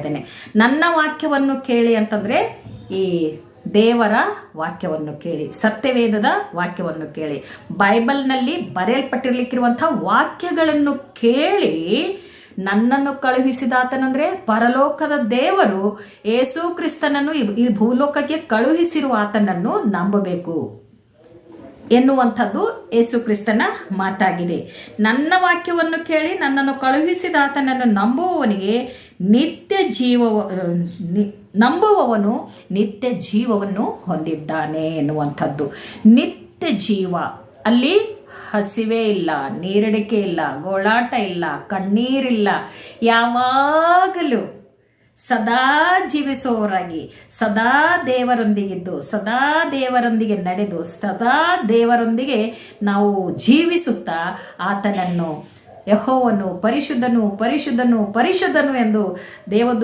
ಇದ್ದೇನೆ. ನನ್ನ ವಾಕ್ಯವನ್ನು ಕೇಳಿ ಅಂತಂದ್ರೆ ಈ ದೇವರ ವಾಕ್ಯವನ್ನು ಕೇಳಿ, ಸತ್ಯವೇದದ ವಾಕ್ಯವನ್ನು ಕೇಳಿ, ಬೈಬಲ್ನಲ್ಲಿ ಬರೆಯಲ್ಪಟ್ಟಿರ್ಲಿಕ್ಕಿರುವಂತಹ ವಾಕ್ಯಗಳನ್ನು ಕೇಳಿ ನನ್ನನ್ನು ಕಳುಹಿಸಿದಾತನಂದ್ರೆ ಪರಲೋಕದ ದೇವರು ಯೇಸು ಕ್ರಿಸ್ತನನ್ನು ಈ ಭೂಲೋಕಕ್ಕೆ ಕಳುಹಿಸಿರುವ ಆತನನ್ನು ನಂಬಬೇಕು ಎನ್ನುವಂಥದ್ದು ಯೇಸು ಕ್ರಿಸ್ತನ ಮಾತಾಗಿದೆ. ನನ್ನ ವಾಕ್ಯವನ್ನು ಕೇಳಿ ನನ್ನನ್ನು ಕಳುಹಿಸಿದ ಆತನನ್ನು ನಂಬುವವನು ನಿತ್ಯ ಜೀವವನ್ನು ಹೊಂದಿದ್ದಾನೆ ಎನ್ನುವಂಥದ್ದು. ನಿತ್ಯ ಜೀವ, ಅಲ್ಲಿ ಹಸಿವೆ ಇಲ್ಲ, ನೀರಡಿಕೆ ಇಲ್ಲ, ಗೋಳಾಟ ಇಲ್ಲ, ಕಣ್ಣೀರಿಲ್ಲ, ಯಾವಾಗಲೂ ಸದಾ ಜೀವಿಸುವವರಾಗಿ, ಸದಾ ದೇವರೊಂದಿಗಿದ್ದು, ಸದಾ ದೇವರೊಂದಿಗೆ ನಡೆದು, ಸದಾ ದೇವರೊಂದಿಗೆ ನಾವು ಜೀವಿಸುತ್ತಾ ಆತನನ್ನು ಯೆಹೋವನು ಪರಿಶುದ್ಧನು ಪರಿಶುದ್ಧನು ಪರಿಶುದ್ಧನು ಎಂದು ದೇವದೂತರು